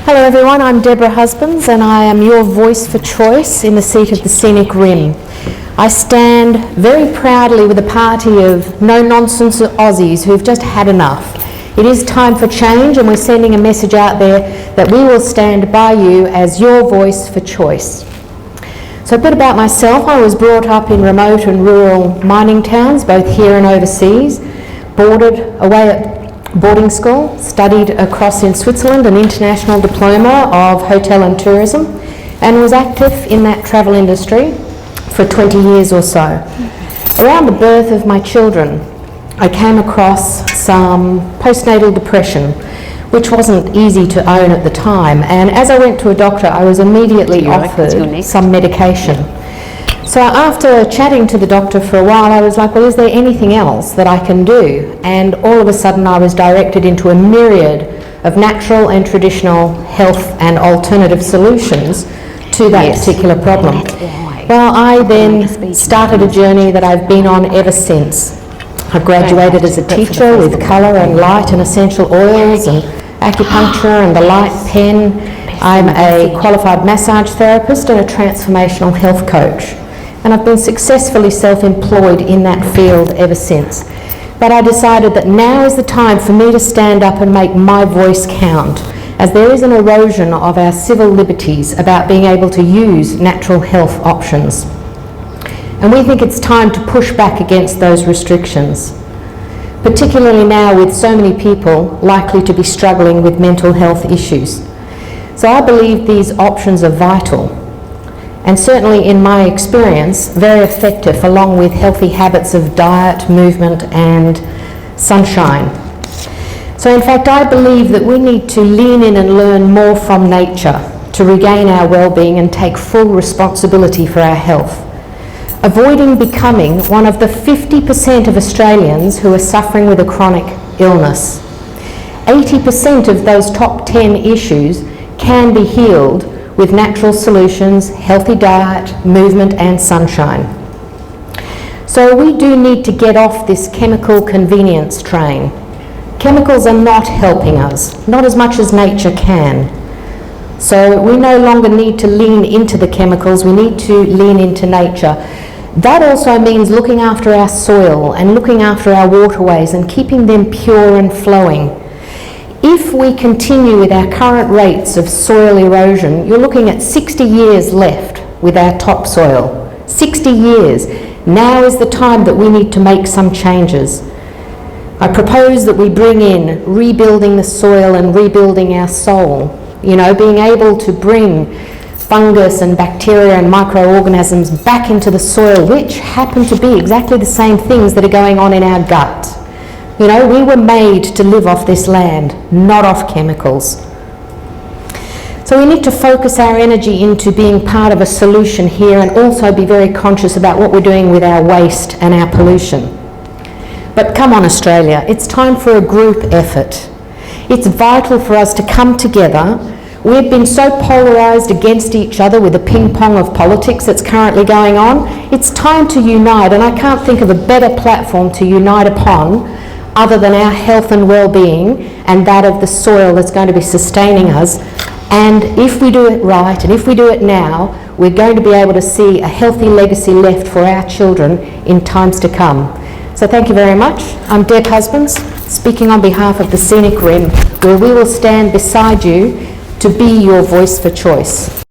Hello everyone, I'm Deborah Husbands and I am your voice for choice in the seat of the Scenic Rim. I stand very proudly with a party of no-nonsense Aussies who've just had enough. It is time for change and we're sending a message out there that we will stand by you as your voice for choice. So a bit about myself. I was brought up in remote and rural mining towns, both here and overseas, boarded away at boarding school, studied across in Switzerland an international diploma of hotel and tourism, and was active in that travel industry for 20 years or so. Around the birth of my children, I came across some postnatal depression, which wasn't easy to own at the time, and as I went to a doctor, I was immediately offered some medication. So after chatting to the doctor for a while, I was like, well, is there anything else that I can do? And all of a sudden I was directed into a myriad of natural and traditional health and alternative solutions to that particular problem. Well, I then started a journey that I've been on ever since. I graduated as a teacher with colour and light and essential oils and acupuncture and the light pen. I'm a qualified massage therapist and a transformational health coach. And I've been successfully self-employed in that field ever since. But I decided that now is the time for me to stand up and make my voice count, as there is an erosion of our civil liberties about being able to use natural health options. And we think it's time to push back against those restrictions, particularly now with so many people likely to be struggling with mental health issues. So I believe these options are vital, and certainly in my experience, very effective, along with healthy habits of diet, movement and sunshine. So in fact, I believe that we need to lean in and learn more from nature to regain our well-being and take full responsibility for our health, avoiding becoming one of the 50% of Australians who are suffering with a chronic illness. 80% of those top 10 issues can be healed with natural solutions, healthy diet, movement and sunshine. So we do need to get off this chemical convenience train. Chemicals are not helping us, not as much as nature can. So we no longer need to lean into the chemicals, we need to lean into nature. That also means looking after our soil and looking after our waterways and keeping them pure and flowing. If we continue with our current rates of soil erosion, you're looking at 60 years left with our topsoil. 60 years. Now is the time that we need to make some changes. I propose that we bring in rebuilding the soil and rebuilding our soul. You know, being able to bring fungus and bacteria and microorganisms back into the soil, which happen to be exactly the same things that are going on in our gut. You know, we were made to live off this land, not off chemicals. So we need to focus our energy into being part of a solution here and also be very conscious about what we're doing with our waste and our pollution. But come on, Australia, it's time for a group effort. It's vital for us to come together. We've been so polarised against each other with the ping pong of politics that's currently going on. It's time to unite, and I can't think of a better platform to unite upon other than our health and well-being and that of the soil that's going to be sustaining us. And if we do it right and if we do it now, we're going to be able to see a healthy legacy left for our children in times to come. So thank you very much. I'm Deb Husbands, speaking on behalf of the Scenic Rim, where we will stand beside you to be your voice for choice.